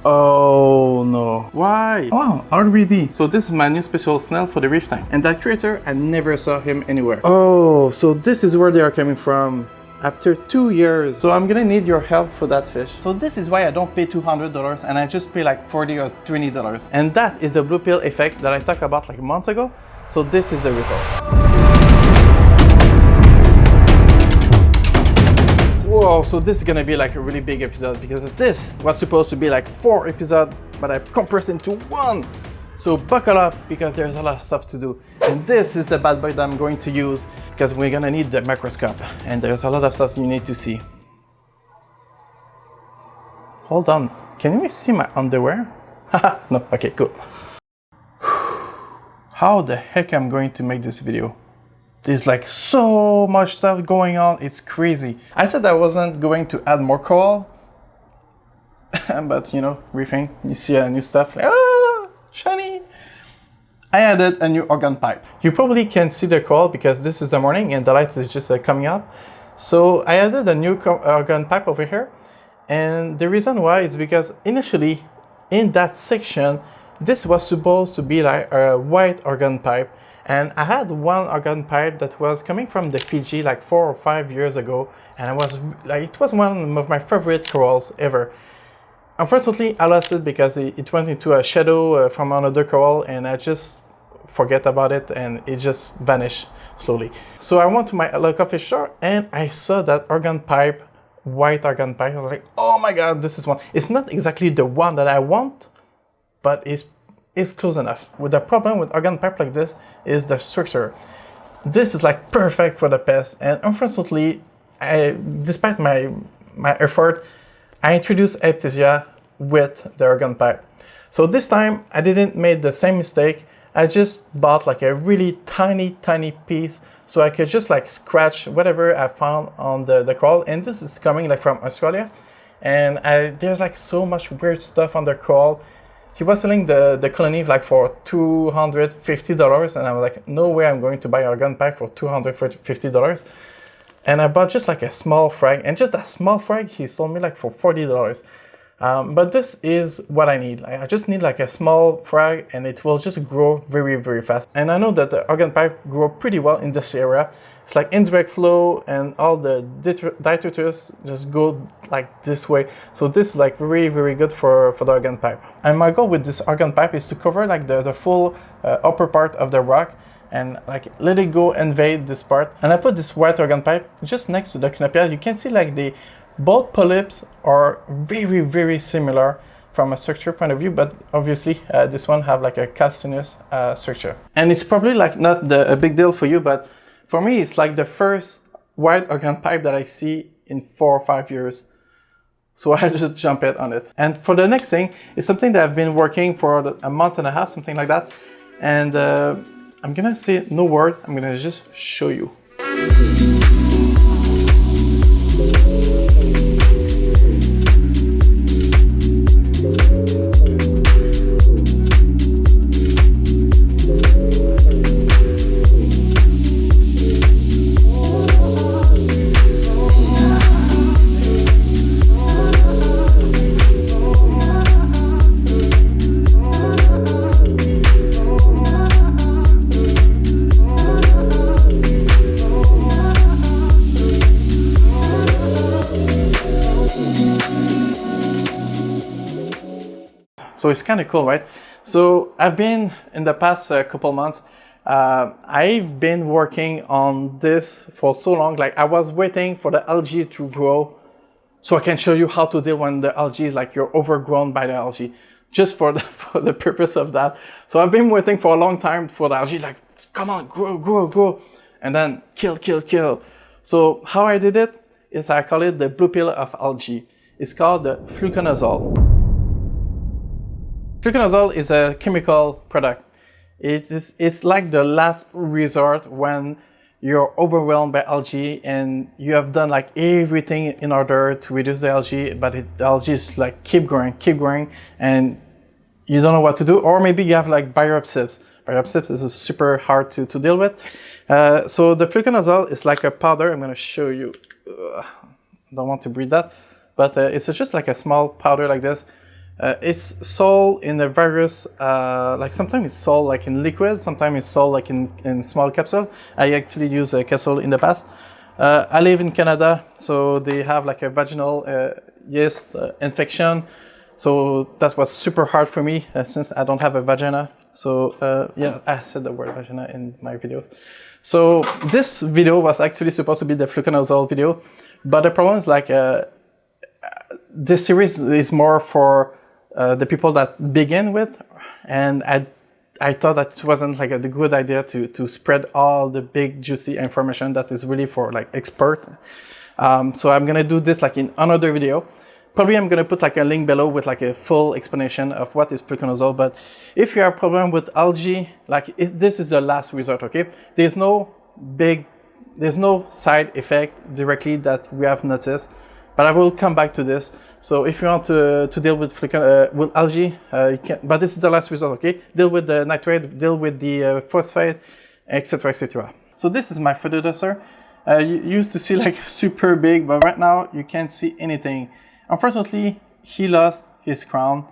Oh no. Why? Oh, RBD. So this is my new special snail for the reef tank. And that creator, I never saw him anywhere. Oh, so this is where they are coming from. After 2 years. So I'm gonna need your help for that fish. So this is why I don't pay $200 and I just pay like $40 or $20. And that is the blue pill effect that I talked about like months ago. So this is the result. Whoa, so this is gonna be like a really big episode because this was supposed to be like 4 episodes, but I compressed into 1. So buckle up because there's a lot of stuff to do. And this is the bad boy that I'm going to use because we're gonna need the microscope and there's a lot of stuff you need to see. Hold on, can you see my underwear? No, okay, cool. How the heck I'm going to make this video? There's like so much stuff going on, it's crazy. I said I wasn't going to add more coral, but you know, reefing, you see new stuff, like, shiny. I added a new organ pipe. You probably can't see the coral because this is the morning and the light is just coming up. So I added a new organ pipe over here. And the reason why is because initially in that section, this was supposed to be like a white organ pipe. And I had one organ pipe that was coming from the Fiji like 4 or 5 years ago. And it was one of my favorite corals ever. Unfortunately, I lost it because it went into a shadow from another coral and I just forget about it and it just vanished slowly. So I went to my local fish store and I saw that organ pipe, white organ pipe. I was like, oh my God, this is one. It's not exactly the one that I want, but it's close enough. With the problem with organ pipe like this is the structure. This is like perfect for the pest. And unfortunately, despite my effort, I introduced Ep.67 with the organ pipe. So this time I didn't make the same mistake. I just bought like a really tiny piece so I could just like scratch whatever I found on the coral. And this is coming like from Australia. And there's like so much weird stuff on the coral. He was selling the colony like for $250 and I was like, no way I'm going to buy an organ pipe for $250. And I bought just like a small frag, and just that small frag he sold me like for $40. But this is what I need. I just need like a small frag and it will just grow very fast. And I know that the organ pipe grow pretty well in this area. It's like indirect flow and all the detritus just go like this way. So this is like very good for the organ pipe. And my goal with this organ pipe is to cover like the full upper part of the rock and like let it go invade this part. And I put this white organ pipe just next to the cnopia. You can see like both polyps are very similar from a structure point of view, but obviously this one have like a calcareous structure. And it's probably like not a big deal for you, but for me it's like the first white organ pipe that I see in 4 or 5 years. So I just jump on it. And for the next thing, it's something that I've been working for a month and a half, something like that. And I'm gonna say no word, I'm gonna just show you. So it's kind of cool, right? So I've been, in the past couple months, I've been working on this for so long. Like I was waiting for the algae to grow so I can show you how to deal when the algae is like you're overgrown by the algae, just for the purpose of that. So I've been waiting for a long time for the algae, like, come on, grow, and then kill. So how I did it is I call it the blue pill of algae. It's called the Flucanozole. Flucanozole is a chemical product. It's like the last resort when you're overwhelmed by algae and you have done like everything in order to reduce the algae, but the algae is like keep growing and you don't know what to do. Or maybe you have like biopsies. Biopsies is super hard to deal with. So the Flucanozole is like a powder. I'm gonna show you. I don't want to breathe that, but it's just like a small powder like this. It's sold in a various, like sometimes it's sold like in liquid, sometimes it's sold like in small capsule. I actually use a capsule in the past. I live in Canada, so they have like a vaginal yeast infection. So that was super hard for me since I don't have a vagina. So yeah, I said the word vagina in my videos. So this video was actually supposed to be the Flucanozole video, but the problem is like this series is more for the people that begin with, and I thought that it wasn't like a good idea to spread all the big juicy information that is really for like expert. So I'm gonna do this like in another video. Probably I'm gonna put like a link below with like a full explanation of what is Flucanozole. But if you have a problem with algae, like this is the last resort, okay? There's no side effect directly that we have noticed, but I will come back to this. So if you want to deal with algae, you can, but this is the last resort, okay? Deal with the nitrate, deal with the phosphate, etc., etc. So this is my feather duster. You used to see like super big, but right now you can't see anything. Unfortunately, he lost his crown.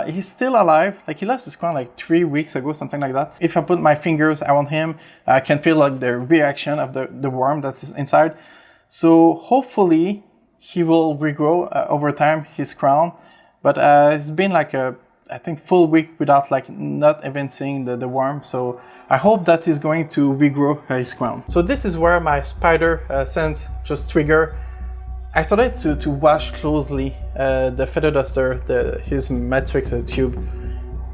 He's still alive. Like he lost his crown like 3 weeks ago, something like that. If I put my fingers around him, I can feel like the reaction of the worm that's inside. So hopefully he will regrow over time his crown. But it's been like I think full week without like not even seeing the worm. So I hope that he's going to regrow his crown. So this is where my spider sense just trigger. I started to watch closely the feather duster, his matrix tube,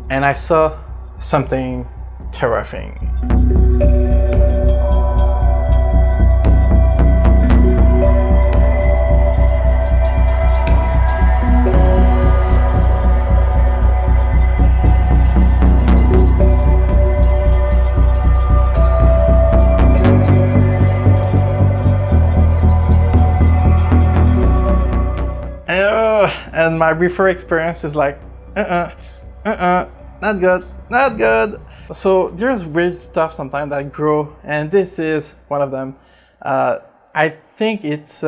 and I saw something terrifying. And my before experience is like, not good. So there's weird stuff sometimes that grow, and this is one of them. I think it's,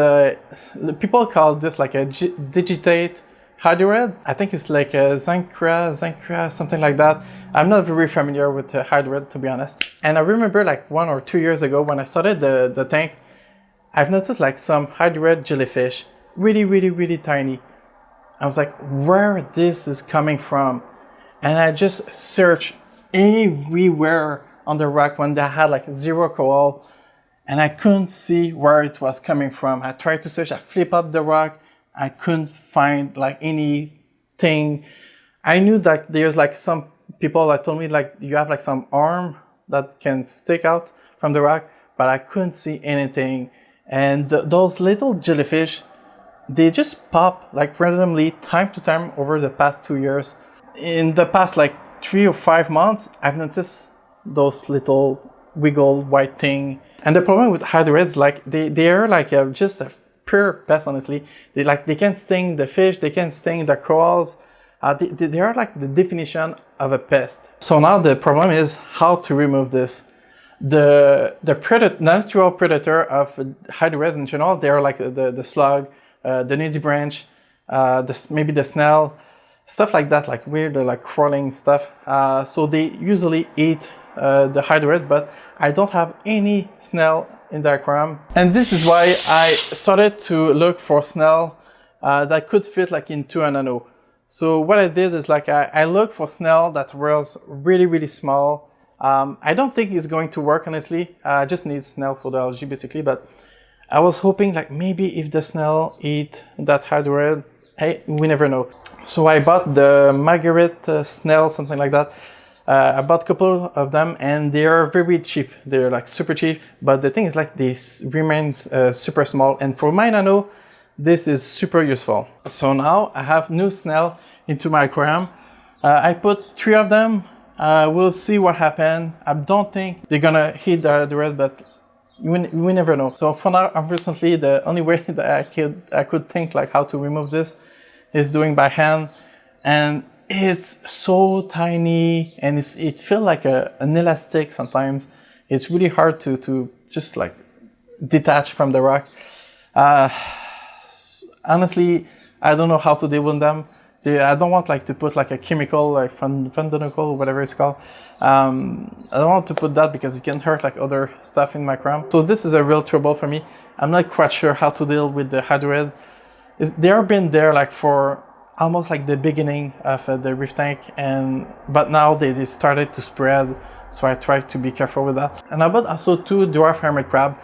people call this like a digitate hydroid. I think it's like a 𝗙.𝗤, something like that. I'm not very familiar with the hydroid, to be honest. And I remember like 1 or 2 years ago when I started the tank, I've noticed like some hydroid jellyfish, really tiny. I was like, where this is coming from? And I just searched everywhere on the rock when they had like 0 coral, and I couldn't see where it was coming from. I tried to search, I flipped up the rock, I couldn't find like anything. I knew that there's like some people that told me like you have like some arm that can stick out from the rock, but I couldn't see anything. And those little jellyfish, they just pop like randomly time to time over the past 2 years. In the past like 3 or 5 months, I've noticed those little wiggle white thing. And the problem with hydroids, like they are like just a pure pest, honestly. They can sting the fish, they can sting the corals. They are like the definition of a pest. So now the problem is how to remove this. The natural predator of hydroids in general, they are like the slug, the nudie branch, maybe the snail, stuff like that, like weird, like crawling stuff. So they usually eat the hydroid, but I don't have any snail in the aquarium. And this is why I started to look for snail that could fit like into a nano. So what I did is like I looked for snail that was really small. I don't think it's going to work, honestly. I just need snail for the algae basically, but I was hoping like maybe if the snail eat that hydroid, hey, we never know. So I bought the Margaret snail, something like that. I bought a couple of them and they are very cheap. They're like super cheap, but the thing is like this remains super small, and for my nano, this is super useful. So now I have new snail into my aquarium. I put 3 of them. We'll see what happens. I don't think they're gonna hit the hydroid, but we never know. So for now, unfortunately, the only way that I could think like how to remove this is doing by hand, and it's so tiny and it feels like an elastic sometimes. It's really hard to just like detach from the rock. Honestly, I don't know how to deal with them. I don't want like to put like a chemical like fundanical, whatever it's called. I don't want to put that because it can hurt like other stuff in my aquarium. So this is a real trouble for me. I'm not quite sure how to deal with the hydroid. They have been there like for almost like the beginning of the reef tank, but now they started to spread, so I try to be careful with that. And I bought also 2 dwarf hermit crab.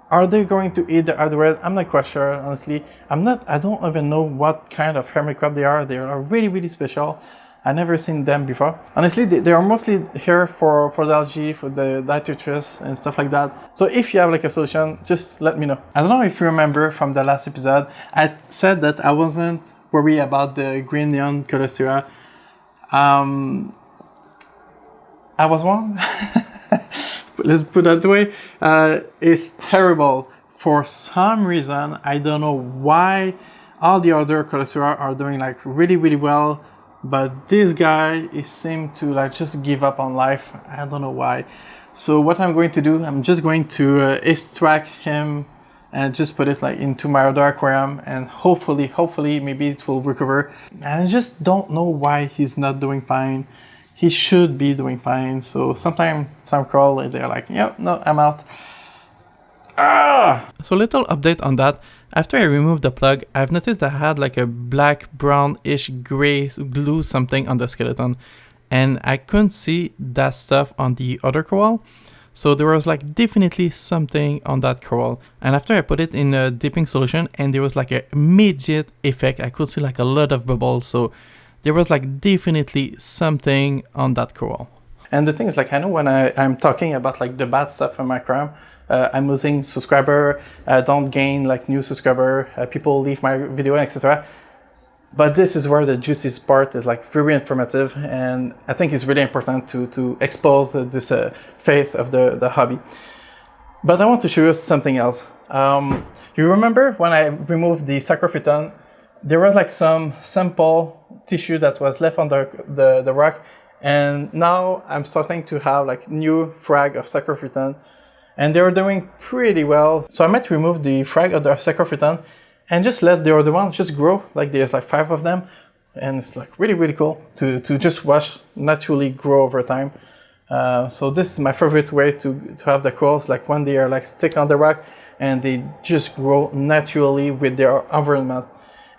Are they going to eat the hydroid? I'm not quite sure, honestly. I don't even know what kind of hermit crab they are. They are really, really special. I never seen them before. Honestly, they are mostly here for the algae, for the Hydroids and stuff like that. So if you have like a solution, just let me know. I don't know if you remember from the last episode, I said that I wasn't worried about the green neon 𝗙.𝗤. I was wrong. Let's put it that way. It's terrible. For some reason, I don't know why all the other 𝗙.𝗤 are doing like really, really well. But this guy, he seemed to like just give up on life. I don't know why. So what I'm going to do, I'm just going to extract him and just put it like into my other aquarium, and hopefully maybe it will recover. And I just don't know why he's not doing fine. He should be doing fine. So sometimes some coral, they're like, yep, no, I'm out. So little update on that. After I removed the plug, I've noticed that I had like a black, brownish, gray glue something on the skeleton, and I couldn't see that stuff on the other coral. So there was like definitely something on that coral. And after I put it in a dipping solution, and there was like an immediate effect, I could see like a lot of bubbles. So there was like definitely something on that coral. And the thing is, like, I know when I'm talking about like the bad stuff in my aquarium, I'm losing subscriber, don't gain like new subscriber, people leave my video, etc. But this is where the juiciest part is like very informative, and I think it's really important to expose this phase of the hobby. But I want to show you something else. You remember when I removed the saprophyton, there was like some sample tissue that was left on the rock, and now I'm starting to have like new frag of saprophyton, and they're doing pretty well. So I might remove the frag of the saprophyton and just let the other one just grow. Like there's like 5 of them, and it's like really, really cool to just watch naturally grow over time. So this is my favorite way to have the corals, like when they are like stick on the rock and they just grow naturally with their environment.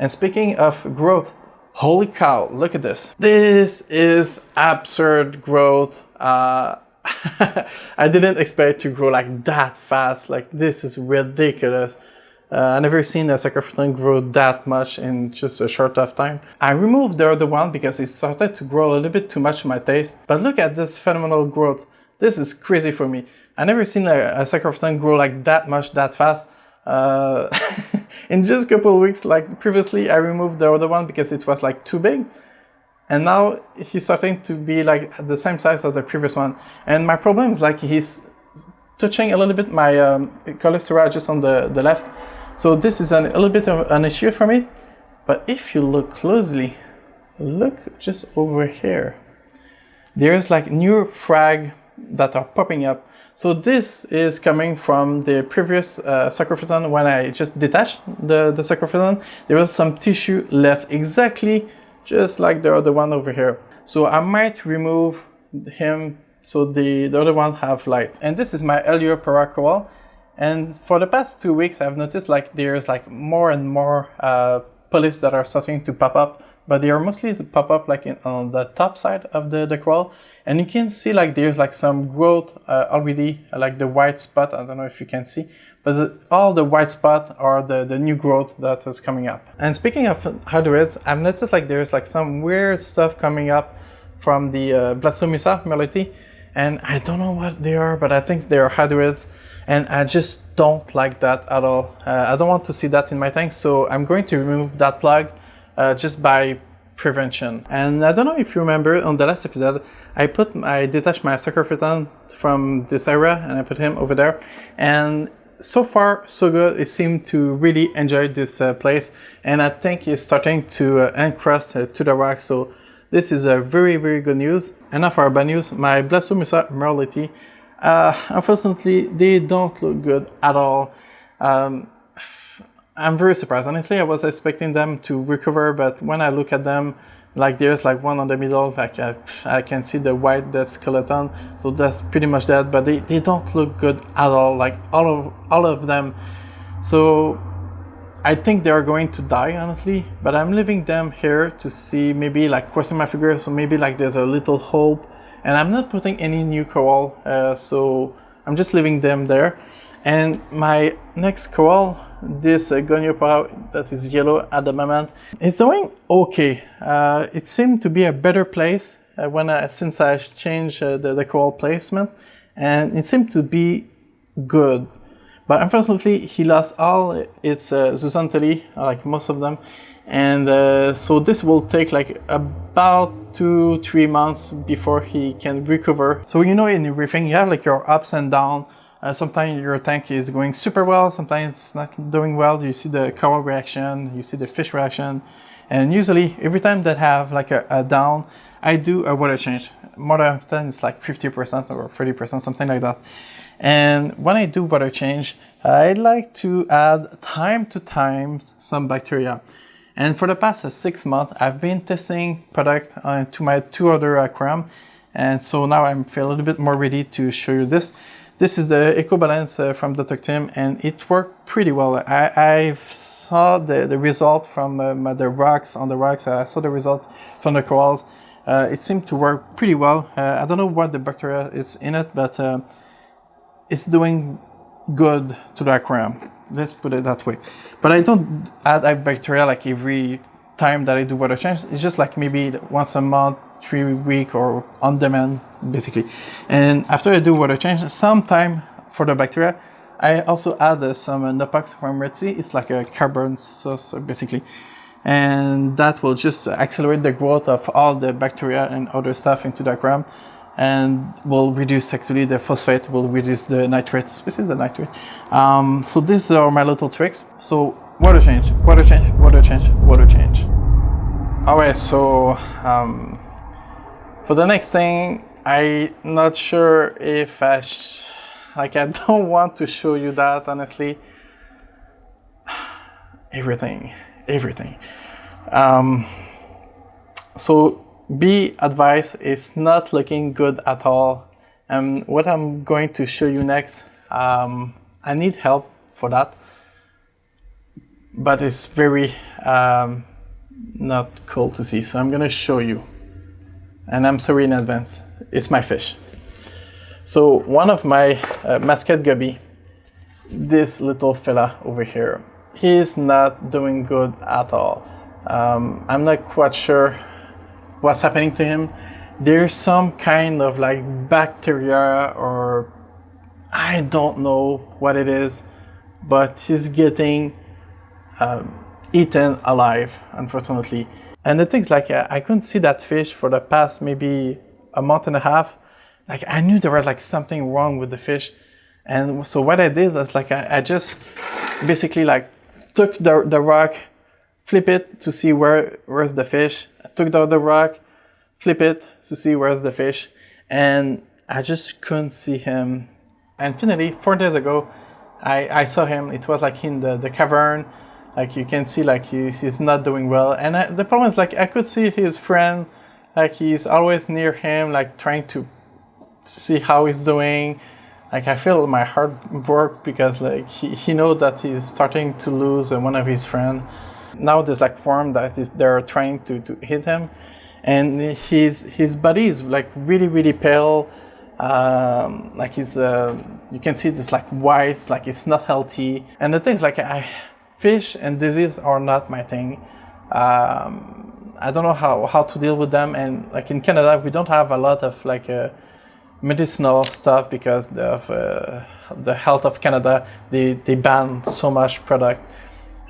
And speaking of growth, holy cow, look at this. This is absurd growth. I didn't expect to grow like that fast. Like this is ridiculous. I never seen a saprophyton grow that much in just a short of time. I removed the other one because it started to grow a little bit too much to my taste. But look at this phenomenal growth. This is crazy for me. I never seen a saprophyton grow like that much that fast. In just a couple of weeks, like previously I removed the other one because it was like too big. And now he's starting to be like the same size as the previous one. And my problem is like he's touching a little bit my 𝗙.𝗤 just on the left. So this is a little bit of an issue for me. But if you look closely, look just over here. There's like new frag that are popping up. So this is coming from the previous saprophyton. When I just detached the saprophyton, there was some tissue left exactly just like the other one over here. So I might remove him so the other one have light. And this is my AIO coral. And for the past 2 weeks, I've noticed like there's like more and more polyps that are starting to pop up, but they are mostly to pop up like on the top side of the coral. And you can see like there's like some growth already, like the white spot. I don't know if you can see, but all the white spot are the new growth that is coming up. And speaking of Hydroids, I've noticed like there's like some weird stuff coming up from the 𝗙.𝗤, and I don't know what they are, but I think they are Hydroids, and I just don't like that at all. I don't want to see that in my tank, so I'm going to remove that plug just by prevention. And I don't know if you remember on the last episode, I detached my saprophyton from this area and I put him over there, and so far so good. It seemed to really enjoy this place, and I think he's starting to encrust to the rock. So this is a very, very good news. And now for our bad news, my 𝗙.𝗤, unfortunately they don't look good at all. I'm very surprised. Honestly, I was expecting them to recover, but when I look at them, like there's like one on the middle, like I can see the white dead skeleton, so that's pretty much that, but they don't look good at all, like all of them. So I think they're going to die, honestly, but I'm leaving them here to see, maybe like crossing my fingers, so maybe like there's a little hope, and I'm not putting any new coral, so I'm just leaving them there. And my next coral, this 𝗙.𝗤 that is yellow at the moment, is doing okay. It seemed to be a better place since I changed the coral placement, and it seemed to be good. But unfortunately, he lost all its zooxanthellae, like most of them, and so this will take like about 2-3 months before he can recover. So you know, in reefing, you have like your ups and downs. Sometimes your tank is going super well, sometimes it's not doing well. You see the coral reaction, you see the fish reaction, and usually every time that I have like a down, I do a water change. More often it's like 50% or 30%, something like that. And when I do water change, I like to add time to time some bacteria. And for the past 6 months, I've been testing product to my 2 other aquarium, and so now I'm feeling a little bit more ready to show you this. This is the EcoBalance from Dr. Tim, and it worked pretty well. I saw the result from the rocks, on the rocks. I saw the result from the corals. It seemed to work pretty well. I don't know what the bacteria is in it, but it's doing good to the aquarium. Let's put it that way. But I don't add bacteria like every time that I do water change. It's just like maybe once a month, 3 weeks, or on demand, basically. And after I do water change, sometime for the bacteria, I also add some 𝗙 from Red Sea. It's like a carbon sauce, basically. And that will just accelerate the growth of all the bacteria and other stuff into the aquarium, and will reduce actually the phosphate, will reduce the nitrate, especially the nitrate. So these are my little tricks. So water change, water change, water change, water change. All right, so for the next thing, I'm not sure if I don't want to show you that, honestly. Everything. So be advised, it's not looking good at all. And what I'm going to show you next, I need help for that, but it's very not cool to see. So I'm gonna show you. And I'm sorry in advance, it's my fish. So one of my masket gubby, this little fella over here, he's not doing good at all. I'm not quite sure what's happening to him. There's some kind of like bacteria, or I don't know what it is, but he's getting eaten alive, unfortunately. And the thing's like, I couldn't see that fish for the past maybe a month and a half. Like I knew there was like something wrong with the fish. And so what I did was like, I just basically like took the rock, flip it to see where's the fish. I took the other rock, flip it to see where's the fish. And I just couldn't see him. And finally, 4 days ago, I saw him. It was like in the cavern. Like you can see, like he's not doing well. And the problem is like I could see his friend, like he's always near him, like trying to see how he's doing. Like I feel my heart broke because like he knows that he's starting to lose one of his friends. Now there's like worm they're trying to hit him, and his body is like really pale. Like he's you can see this like white, like it's not healthy. And the thing is like fish and disease are not my thing. I don't know how to deal with them, and like in Canada we don't have a lot of like medicinal stuff because of the health of Canada. They ban so much product,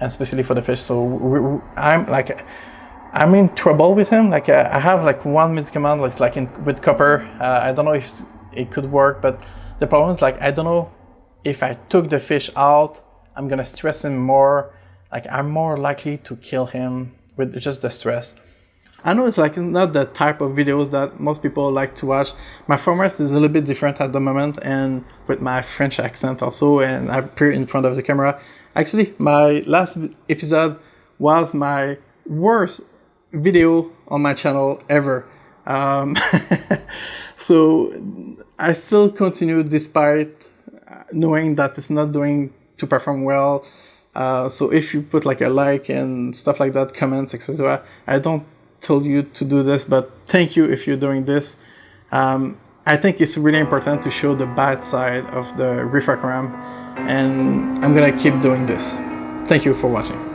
and especially for the fish. So I'm in trouble with him. Like I have like one medicament, it's like with copper. I don't know if it could work, but the problem is like I don't know if I took the fish out, I'm gonna stress him more. Like I'm more likely to kill him with just the stress. I know it's like not the type of videos that most people like to watch. My format is a little bit different at the moment, and with my French accent also, and I appear in front of the camera. Actually, my last episode was my worst video on my channel ever. So I still continue despite knowing that it's not doing to perform well. So if you put like a like and stuff like that, comments, etc., I don't tell you to do this, but thank you if you're doing this. I think it's really important to show the bad side of the Reef aquarium, and I'm gonna keep doing this. Thank you for watching.